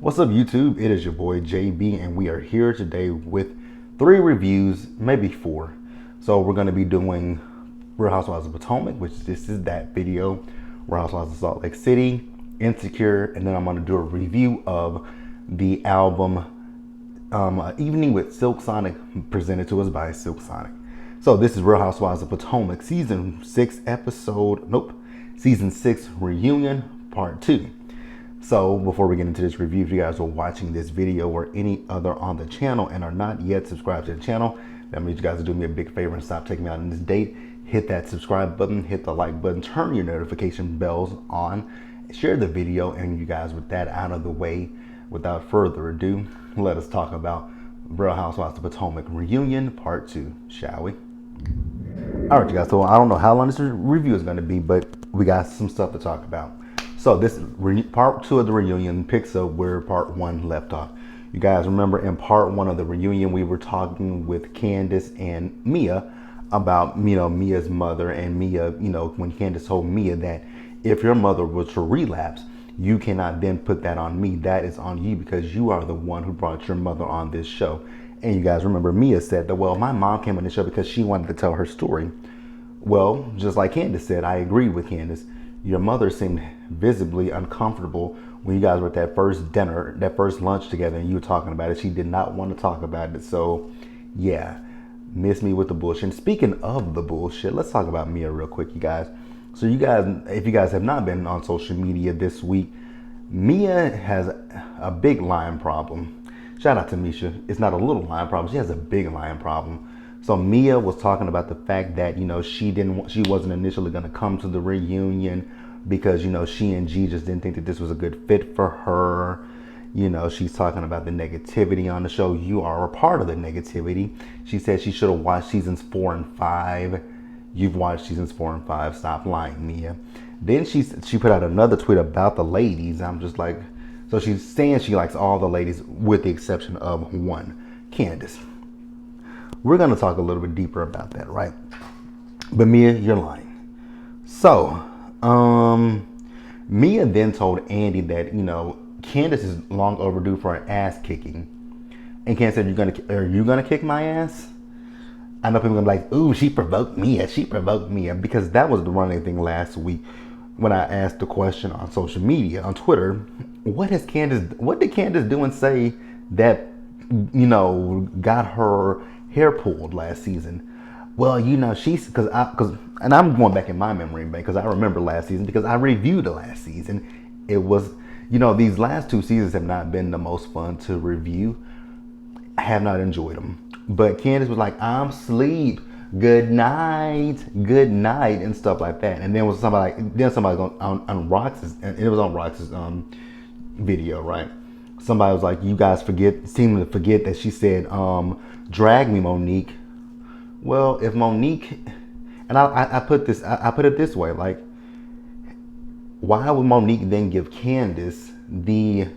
What's up, YouTube? It is your boy JB, and we are here today with 3 reviews, maybe 4. So we're going to be doing Real Housewives of Potomac, which this is that video, Real Housewives of Salt Lake City, Insecure, and then I'm going to do a review of the album Evening with Silk Sonic, presented to us by Silk Sonic. So this is Real Housewives of Potomac, Season 6 reunion, Part 2. So before we get into this review, if you guys are watching this video or any other on the channel and are not yet subscribed to the channel, that means you guys will do me a big favor and stop taking me out on this date. Hit that subscribe button, hit the like button, turn your notification bells on, share the video, and you guys, with that out of the way, without further ado, let us talk about Real Housewives of Potomac Reunion Part 2, shall we? All right, you guys, so I don't know how long this review is going to be, but we got some stuff to talk about. So this part 2 of the reunion picks up where part 1 left off. You guys remember in part 1 of the reunion, we were talking with Candace and Mia about, Mia's mother, and Mia, when Candace told Mia that if your mother were to relapse, you cannot then put that on me. That is on you because you are the one who brought your mother on this show. And you guys remember Mia said that, well, my mom came on the show because she wanted to tell her story. Well, just like Candace said, I agree with Candace. Your mother seemed visibly uncomfortable when you guys were at that first dinner, that first lunch together, and you were talking about it. She did not want to talk about it. So, yeah, miss me with the bullshit. And speaking of the bullshit, let's talk about Mia real quick, you guys. So you guys, if you guys have not been on social media this week, Mia has a big lying problem. Shout out to Misha. It's not a little lying problem. She has a big lying problem. So Mia was talking about the fact that, she wasn't initially going to come to the reunion because, she and G just didn't think that this was a good fit for her. She's talking about the negativity on the show. You are a part of the negativity. She said she should have watched seasons 4 and 5. You've watched seasons 4 and 5. Stop lying, Mia. Then she put out another tweet about the ladies. I'm just like, so she's saying she likes all the ladies with the exception of one, Candace. We're going to talk a little bit deeper about that, right? But Mia, you're lying. So, Mia then told Andy that, Candace is long overdue for an ass kicking. And Candace said, are you gonna kick my ass? I know people are gonna be like, ooh, she provoked Mia, because that was the running thing last week when I asked the question on social media, on Twitter, what did Candace do and say that, got her hair pulled last season? Well, and I'm going back in my memory bank because I remember last season because I reviewed the last season. It was, these last 2 seasons have not been the most fun to review. I have not enjoyed them. But Candace was like, I'm sleep, good night, and stuff like that. And then somebody on Rox's, and it was on Rox's video, right? Somebody was like, you guys seem to forget that she said, drag me, Monique. Well, if Monique, and I put it this way, like, why would Monique then give Candace the,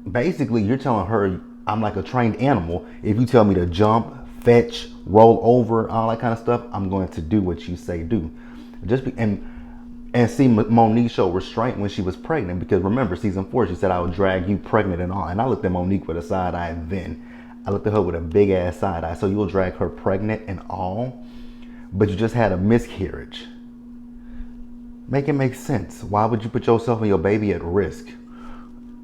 basically you're telling her I'm like a trained animal. If you tell me to jump, fetch, roll over, all that kind of stuff, I'm going to do what you say do. And see, Monique showed restraint when she was pregnant, because remember, season 4, she said, I would drag you pregnant and all. And I looked at Monique with a side eye then. I looked at her with a big ass side eye. So you'll drag her pregnant and all, but you just had a miscarriage. Make it make sense. Why would you put yourself and your baby at risk?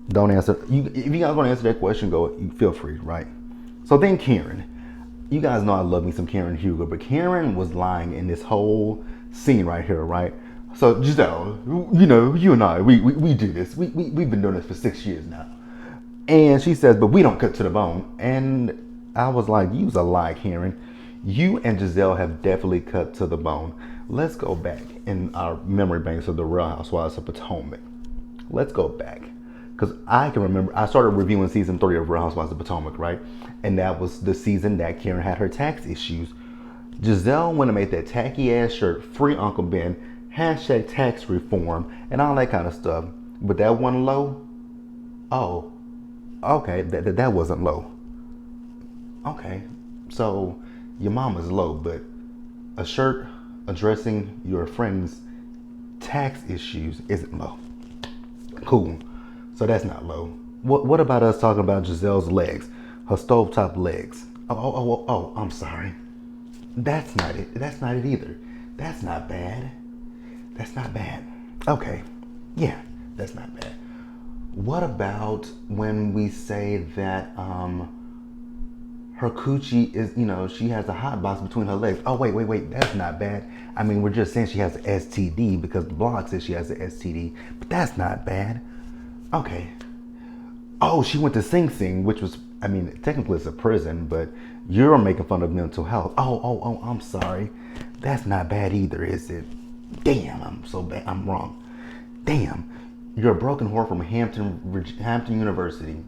Don't answer. If you guys want to answer that question, you feel free, right? So then Karen. You guys know I love me some Karen Hugo, but Karen was lying in this whole scene right here, right? So Giselle, you and I, we do this. We've been doing this for 6 years now. And she says, but we don't cut to the bone. And I was like, you's a lie, Karen. You and Giselle have definitely cut to the bone. Let's go back in our memory banks of the Real Housewives of Potomac. Let's go back. Because I can remember, I started reviewing season 3 of Real Housewives of Potomac, right? And that was the season that Karen had her tax issues. Giselle went and made that tacky ass shirt, Free Uncle Ben, hashtag tax reform, and all that kind of stuff. But that wasn't low? Oh, okay, that wasn't low. Okay, so your mama's low, but a shirt addressing your friend's tax issues isn't low. Cool. So that's not low. What about us talking about Giselle's legs? Her stovetop legs. Oh, I'm sorry. That's not it. That's not it either. That's not bad. That's not bad. Okay. Yeah, that's not bad. What about when we say that her coochie is, she has a hot box between her legs? Oh, wait. That's not bad. I mean, we're just saying she has an STD because the blog says she has an STD, but that's not bad. Okay. Oh, she went to Sing Sing, which was, I mean, technically it's a prison, but you're making fun of mental health. Oh, I'm sorry. That's not bad either, is it? Damn, I'm so bad. I'm wrong. Damn, you're a broken whore from Hampton University.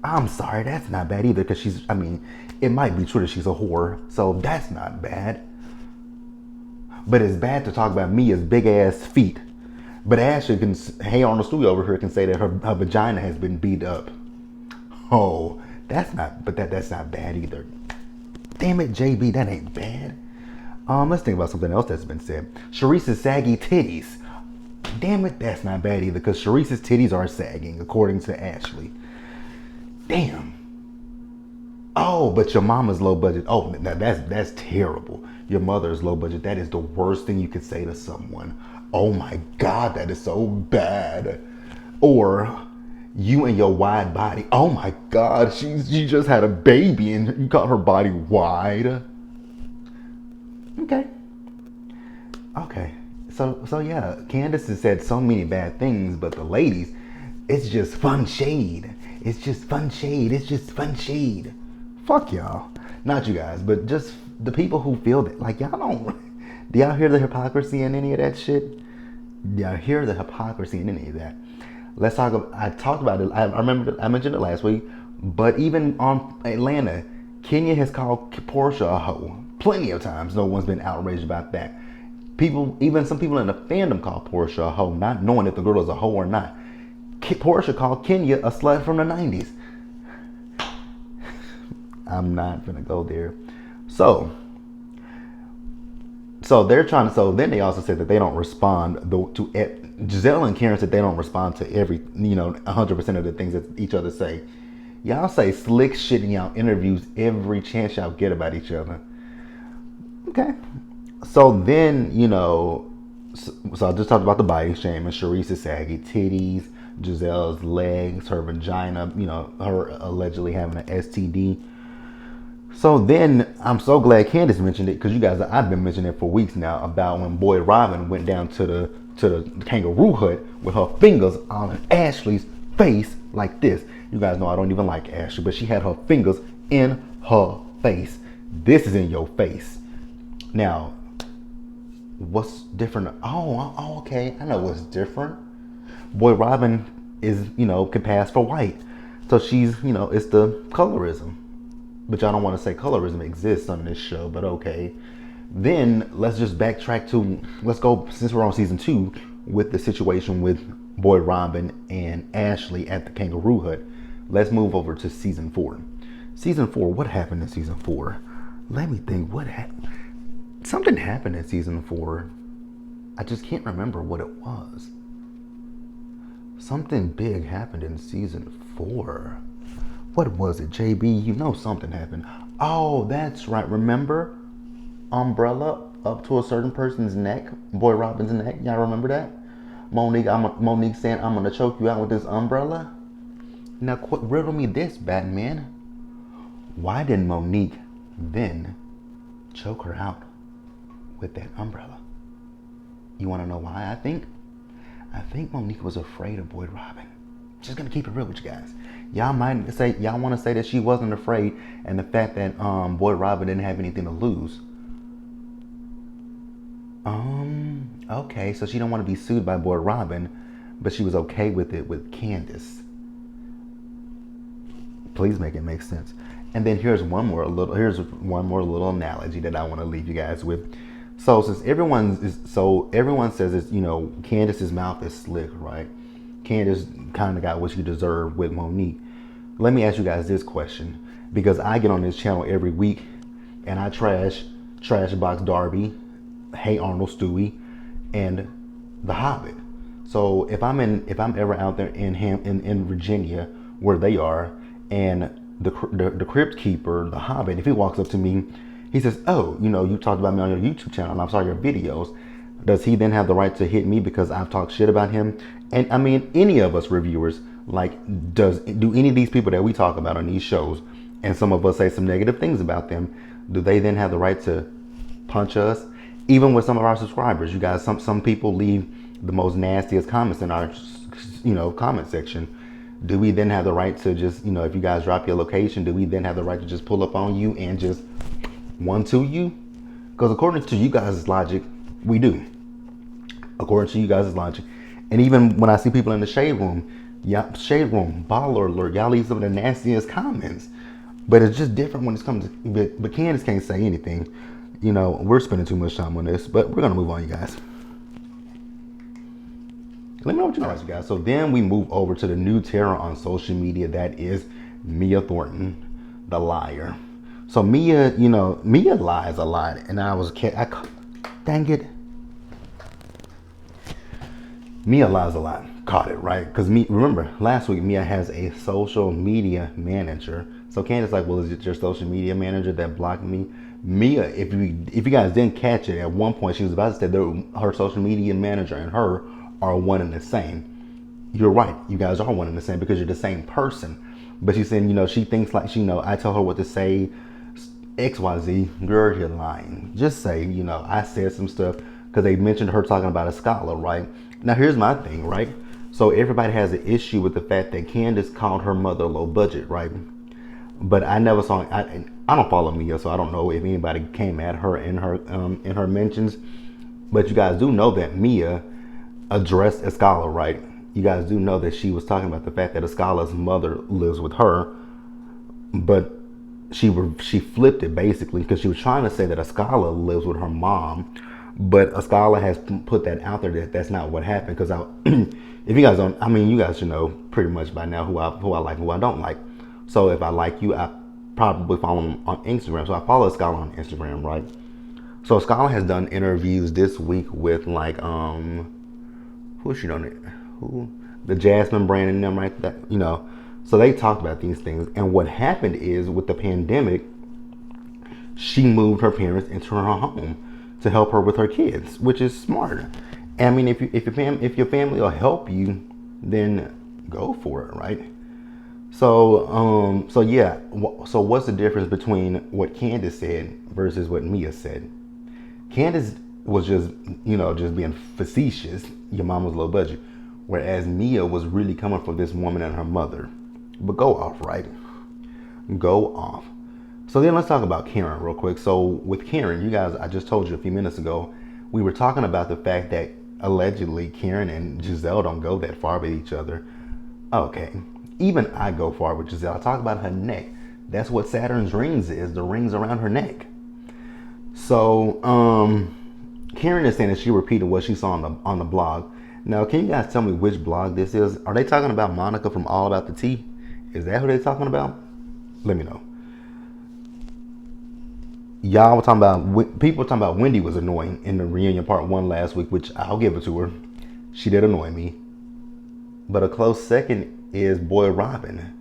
I'm sorry, that's not bad either, because it might be true that she's a whore, so that's not bad. But it's bad to talk about Mia's big ass feet. But Ashley can, hey Arnold Stewie over here can say that her vagina has been beat up. Oh, that's not bad either. Damn it, JB, that ain't bad. Let's think about something else that's been said. Sharice's saggy titties. Damn it, that's not bad either, because Sharice's titties are sagging, according to Ashley. Damn. Oh, but your mama's low budget. Oh, now that's terrible. Your mother's low budget. That is the worst thing you could say to someone. Oh my God, that is so bad. Or you and your wide body. Oh my God, she just had a baby and you call her body wide. Okay. So yeah, Candace has said so many bad things, but the ladies, it's just fun shade. It's just fun shade. It's just fun shade. Fuck y'all. Not you guys, but just the people who feel that. Like, y'all don't. Do y'all hear the hypocrisy in any of that shit? Do y'all hear the hypocrisy in any of that? Let's talk about, I talked about it. I remember I mentioned it last week, but even on Atlanta, Kenya has called Portia a hoe. Plenty of times. No one's been outraged about that. Even some people in the fandom call Portia a hoe, not knowing if the girl is a hoe or not. Portia called Kenya a slut from the 90s. I'm not gonna go there. So they're trying to. So then they also said that they don't respond to Giselle and Karen said they don't respond to every 100% of the things that each other say. Y'all say slick shit in y'all interviews every chance y'all get about each other. Okay. So then so I just talked about the body shame and Sharice's saggy titties, Giselle's legs, her vagina, her allegedly having an STD. So then I'm so glad Candace mentioned it, because you guys, I've been mentioning it for weeks now about when Boyd Robin went down to the kangaroo hut with her fingers on Ashley's face like this. You guys know I don't even like Ashley, but she had her fingers in her face. This is in your face. Now, what's different? Oh, okay. I know what's different. Boyd Robin is, can pass for white. So she's, it's the colorism. But y'all don't want to say colorism exists on this show, but okay. Then let's just backtrack let's go, since we're on season 2, with the situation with Boyd Robin and Ashley at the kangaroo hut. Let's move over to season 4. Season 4, what happened in season 4? Let me think, what happened? Something happened in season 4. I just can't remember what it was. Something big happened in season 4. What was it, JB? Something happened. Oh, that's right. Remember umbrella up to a certain person's neck, Boyd Robin's neck? Y'all remember that? Monique saying, I'm gonna choke you out with this umbrella. Now, riddle me this, Batman. Why didn't Monique then choke her out with that umbrella? You want to know why? I think Monique was afraid of Boyd Robin. Just gonna keep it real with you guys. Y'all want to say that she wasn't afraid, and the fact that Boyd Robin didn't have anything to lose. Okay, so she don't want to be sued by Boyd Robin, but she was okay with it with Candace. Please make it make sense. And then here's one more little analogy that I want to leave you guys with. So since everyone says it's, Candace's mouth is slick, right? Candace kind of got what she deserved with Monique. Let me ask you guys this question, because I get on this channel every week and I trash Box Darby, Hey Arnold Stewie, and The Hobbit. So if I'm ever out there in Virginia where they are, and the crypt keeper, the Hobbit, if he walks up to me, he says, "Oh, you talked about me on your YouTube channel, and I saw your videos." Does he then have the right to hit me because I've talked shit about him? And I mean, any of us reviewers, like, do any of these people that we talk about on these shows, and some of us say some negative things about them, do they then have the right to punch us? Even with some of our subscribers, you guys, some people leave the most nastiest comments in our comment section. Do we then have the right to just, if you guys drop your location, do we then have the right to just pull up on you and just 1-2 you? Because according to you guys' logic, we do. According to you guys' logic. And even when I see people in the shade room, baller alert, y'all leave some of the nastiest comments. But it's just different when it comes to, but Candace can't say anything. We're spending too much time on this, but we're gonna move on, you guys. Let me know what you guys, So then we move over to the new terror on social media. That is Mia Thornton, the liar. So Mia lies a lot, and dang it. Mia lies a lot. Caught it, right? Because remember, last week Mia has a social media manager. So Candace like, well, is it your social media manager that blocked me? Mia, if you guys didn't catch it, at one point she was about to say that her social media manager and her are one and the same. You're right, you guys are one and the same because you're the same person. But she's saying, she thinks like I tell her what to say, XYZ. Girl, you're lying. Just say, I said some stuff because they mentioned her talking about a scholar, right? Now here's my thing, right? So everybody has an issue with the fact that Candace called her mother low budget, right? But I never saw. I don't follow Mia, so I don't know if anybody came at her in her mentions. But you guys do know that Mia addressed a scholar, right? You guys do know that she was talking about the fact that a scholar's mother lives with her, but she flipped it basically because she was trying to say that a scholar lives with her mom, but a scholar has put that out there that that's not what happened. Because if you guys don't, you guys should know pretty much by now who I like and who I don't like. So if I like you, I probably follow him on Instagram. So I follow a scholar on Instagram, right? So Scholar has done interviews this week with who's she done it? Who? The Jasmine brand and them, right? So they talked about these things. And what happened is with the pandemic, she moved her parents into her home to help her with her kids, which is smart. And if your family will help you, then go for it, right? So yeah. So what's the difference between what Candace said versus what Mia said? Candace was just being facetious. Your mom was low budget, whereas Mia was really coming for this woman and her mother. But go off, right? Go off. So then let's talk about Karen real quick. So with Karen, you guys, I just told you a few minutes ago, we were talking about the fact that allegedly Karen and Giselle don't go that far with each other. Okay. Even I go far with Giselle. I talk about her neck. That's what Saturn's rings is, the rings around her neck. So Karen is saying that she repeated what she saw on the blog. Now, can you guys tell me which blog this is? Are they talking about Monica from All About the Tea? Is that who they're talking about? Let me know. Y'all were talking about, people were talking about Wendy was annoying in the reunion part 1 last week, which I'll give it to her. She did annoy me. But a close second is Boy Robin.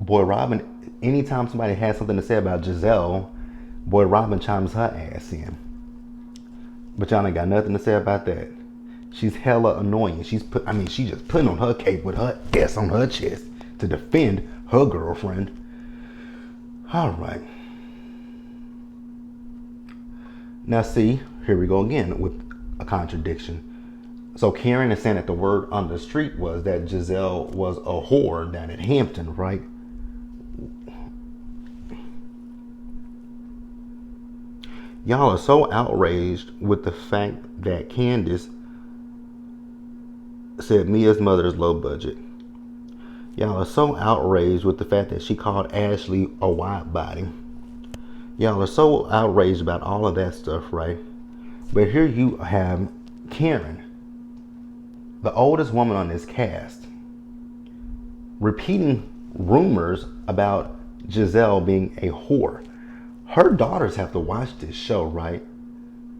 Boy Robin, anytime somebody has something to say about Giselle, Boy Robin chimes her ass in. But y'all ain't got nothing to say about that. She's hella annoying. She just putting on her cape with her ass on her chest to defend her girlfriend. All right. Now see, here we go again with a contradiction. So Karen is saying that the word on the street was that Giselle was a whore down at Hampton, right? Y'all are so outraged with the fact that Candace said Mia's mother is low budget. Y'all are so outraged with the fact that she called Ashley a wide body. Y'all are so outraged about all of that stuff, right? But here you have Karen, the oldest woman on this cast, repeating rumors about Giselle being a whore. Her daughters have to watch this show, right?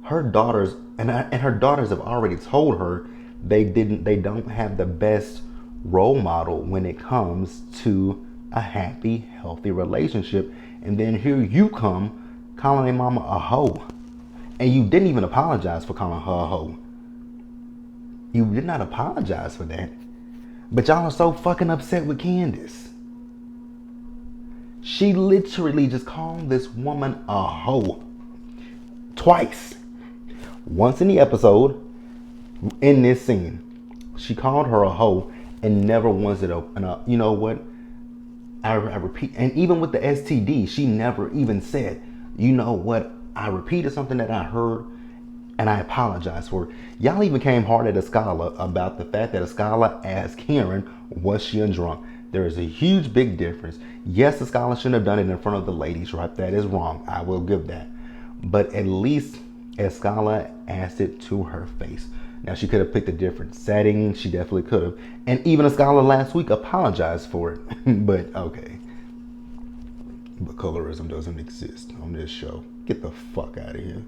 Her daughters, and her daughters have already told her They don't have the best role model when it comes to a happy, healthy relationship. And then here you come calling a mama a hoe. And you didn't even apologize for calling her a hoe. You did not apologize for that. But y'all are so fucking upset with Candace. She literally just called this woman a hoe. Twice. Once in the episode, in this scene, she called her a hoe and never once did you know what? I repeat, and even with the STD, she never even said, you know what? I repeated something that I heard and I apologize for it. Y'all even came hard at Escala about the fact that Escala asked Karen, was she drunk? There is a huge big difference. Yes, Escala shouldn't have done it in front of the ladies, right? That is wrong. I will give that. But at least Escala asked it to her face. Now, she could have picked a different setting. She definitely could have. And even Escala last week apologized for it. But okay. But colorism doesn't exist on this show. Get the fuck out of here.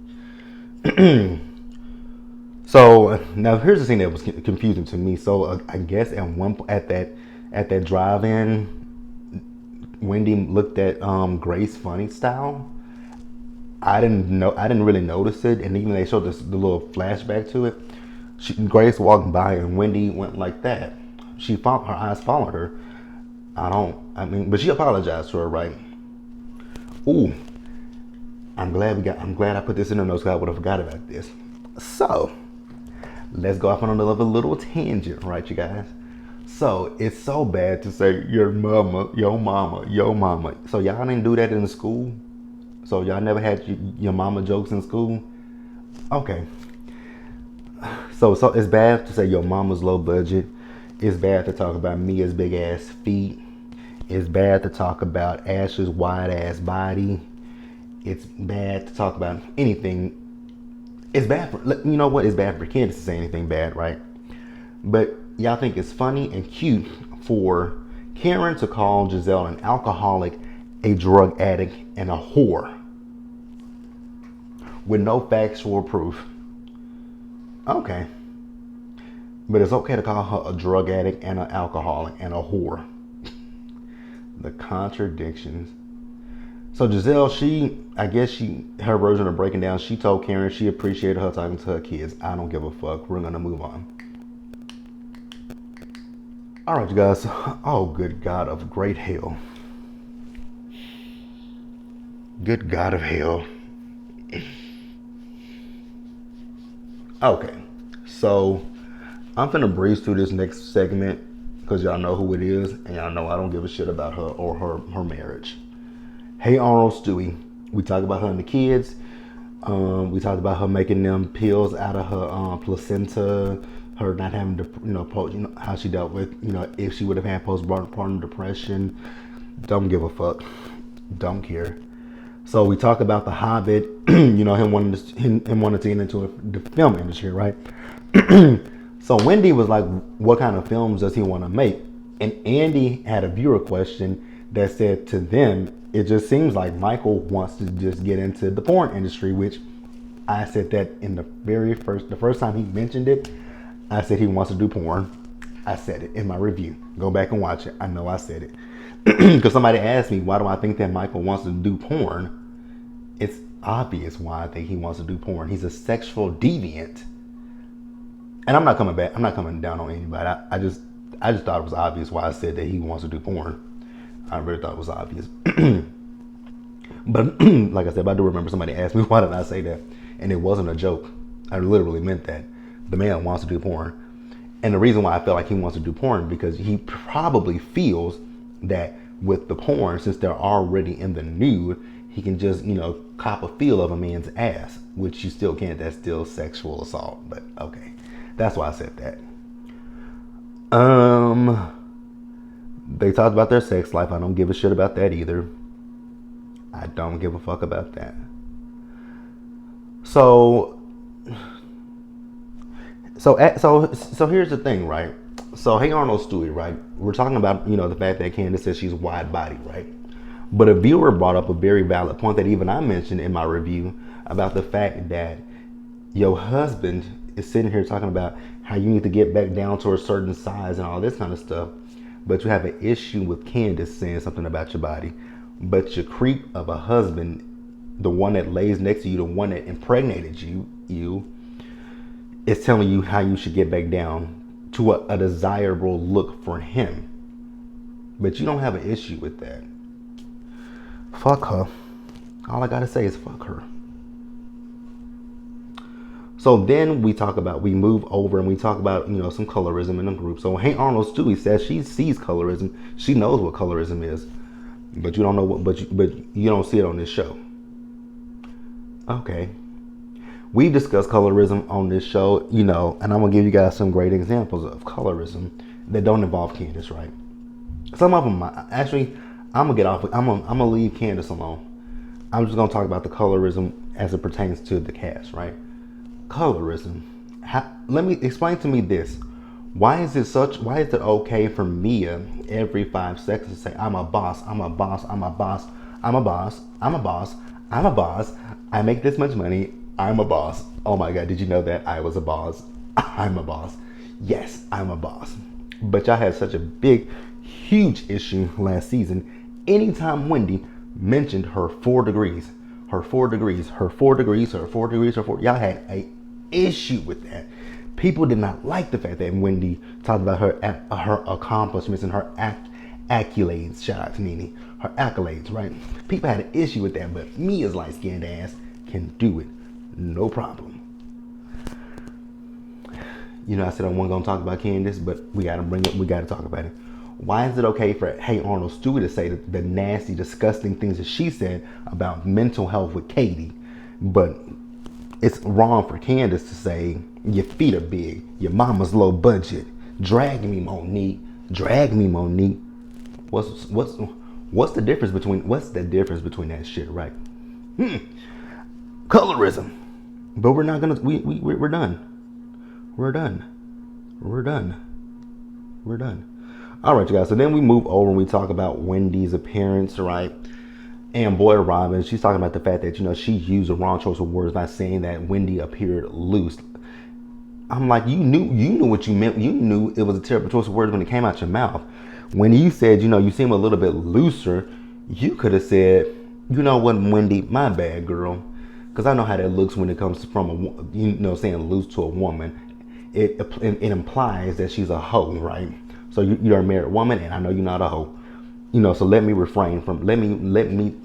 So now here's the thing that was confusing to me. So I guess at that drive-in, Wendy looked at Grace funny style. I didn't really notice it, and even they showed the little flashback to it. Grace walked by and Wendy went like that. Her eyes followed her. But she apologized to her, right? Ooh, I'm glad I put this in the notes because I would have forgot about this. So, let's go off on another little tangent, right, you guys? So, it's so bad to say your mama, your mama, your mama. So, y'all didn't do that in school? So, y'all never had your mama jokes in school? Okay. So it's bad to say your mama's low budget. It's bad to talk about Mia's big ass feet. It's bad to talk about Ash's wide ass body. It's bad to talk about anything. It's bad for, you know what? It's bad for kids to say anything bad, right? But y'all think it's funny and cute for Karen to call Giselle an alcoholic, a drug addict, and a whore with no factual proof. Okay. But it's okay to call her a drug addict and an alcoholic and a whore. The contradictions. So Giselle, her version of breaking down, she told Karen she appreciated her talking to her kids. I don't give a fuck. We're gonna move on. All right, you guys. Oh, good God of great hell. Good God of hell. Okay, so I'm finna breeze through this next segment because y'all know who it is, and y'all know I don't give a shit about her or her marriage. Hey Arnold Stewie, we talked about her and the kids. We talked about her making them pills out of her placenta, her not having to, how she dealt with, if she would have had postpartum depression. Don't give a fuck. Don't care. So we talk about The Hobbit, him wanting to get into the film industry, right? So Wendy was like, what kind of films does he want to make? And Andy had a viewer question that said to them, it just seems like Michael wants to just get into the porn industry, which I said that in the first time he mentioned it, I said he wants to do porn. I said it in my review. Go back and watch it. I know I said it. Because somebody asked me, why do I think that Michael wants to do porn? It's obvious why I think he wants to do porn. He's a sexual deviant. And I'm not coming down on anybody. I just thought it was obvious why I said that he wants to do porn. I really thought it was obvious. But like I said, I do remember somebody asked me, why did I say that? And it wasn't a joke. I literally meant that. The man wants to do porn. And the reason why I feel like he wants to do porn, because he probably feels that with the porn, since they're already in the nude, he can just, cop a feel of a man's ass, which you still can't. That's still sexual assault. But okay. That's why I said that. They talked about their sex life. I don't give a shit about that either. I don't give a fuck about that. So here's the thing, right? So hey Arnold Stewie, right? We're talking about, the fact that Candace says she's wide body, right? But a viewer brought up a very valid point that even I mentioned in my review about the fact that your husband is sitting here talking about how you need to get back down to a certain size and all this kind of stuff, but you have an issue with Candace saying something about your body, but your creep of a husband, the one that lays next to you, the one that impregnated you is telling you how you should get back down to a desirable look for him. But you don't have an issue with that. Fuck her. All I gotta say is fuck her. So then we move over and we talk about, some colorism in the group. So Hey Arnold Stewie says she sees colorism. She knows what colorism is, but you don't know but you don't see it on this show. Okay. We discussed colorism on this show, and I'm gonna give you guys some great examples of colorism that don't involve Candace, right? Some of them, actually, I'm gonna leave Candace alone. I'm just gonna talk about the colorism as it pertains to the cast, right? Colorism. Let me explain to me this. Why is it okay for Mia every 5 seconds to say, I'm a boss, I'm a boss, I'm a boss, I'm a boss, I'm a boss, I'm a boss, I make this much money, I'm a boss. Oh my God, did you know that I was a boss? I'm a boss. Yes, I'm a boss. But y'all had such a big, huge issue last season. Anytime Wendy mentioned her 4 degrees, y'all had a issue with that. People did not like the fact that Wendy talked about her accomplishments and her accolades. Shout out to Nene. Her accolades, right? People had an issue with that, but Mia's light-skinned ass can do it. No problem. I said I wasn't gonna talk about Candace, but we gotta talk about it. Why is it okay for Hey Arnold Stewie to say the nasty, disgusting things that she said about mental health with Katie, but it's wrong for Candace to say your feet are big, your mama's low budget, drag me Monique. What's the difference between that shit, right? Colorism. But we're not gonna we're done. All right, you guys. So then we move over and we talk about Wendy's appearance, right? And Boy Robin, she's talking about the fact that, she used the wrong choice of words by saying that Wendy appeared loose. I'm like, you knew what you meant. You knew it was a terrible choice of words when it came out your mouth. When you said, you seem a little bit looser, you could have said, you know what, Wendy, my bad, girl. Because I know how that looks when it comes from saying loose to a woman. It implies that she's a hoe, right? So you're a married woman, and I know you're not a hoe. So let me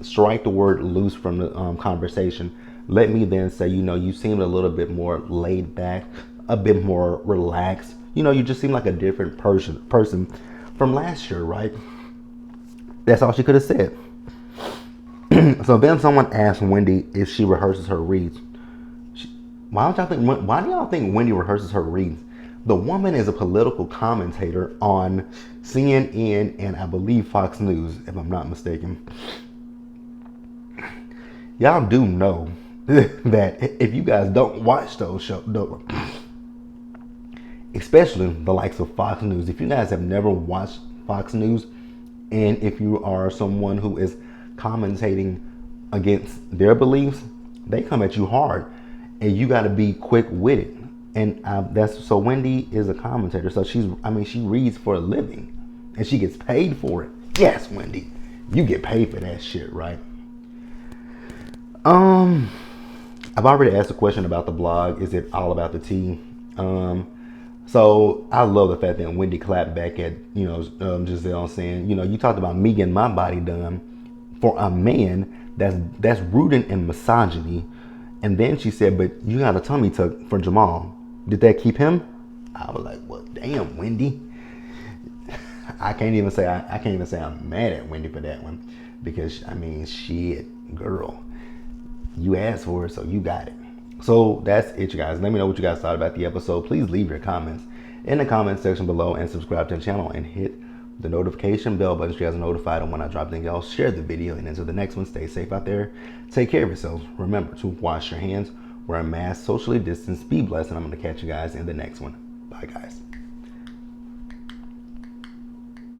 strike the word loose from the conversation. Let me then say, you seemed a little bit more laid back, a bit more relaxed. You just seem like a different person from last year, right? That's all she could have said. So then someone asked Wendy if she rehearses her reads. Why do y'all think Wendy rehearses her reads? The woman is a political commentator on CNN and I believe Fox News, if I'm not mistaken. Y'all do know that if you guys don't watch those shows, especially the likes of Fox News, if you guys have never watched Fox News, and if you are someone who is commentating against their beliefs, they come at you hard, and you got to be quick-witted. And so Wendy is a commentator, so she reads for a living, and she gets paid for it. Yes, Wendy, you get paid for that shit, right? I've already asked a question about the blog. Is it all about the tea? So I love the fact that Wendy clapped back at Giselle saying, you talked about me getting my body done for a man that's rooted in misogyny, and then she said, but you got a tummy tuck for Jamal. Did that keep him? I was like, well, damn, Wendy. I can't even say I'm mad at Wendy for that one, because shit, girl, you asked for it, so you got it. So that's it, you guys. Let me know what you guys thought about the episode. Please leave your comments in the comment section below and subscribe to the channel and hit the notification bell button so you guys are notified on when I drop anything else. Share the video, and until the next one, stay safe out there. Take care of yourselves. Remember to wash your hands, wear a mask, socially distance, be blessed, and I'm going to catch you guys in the next one. Bye, guys.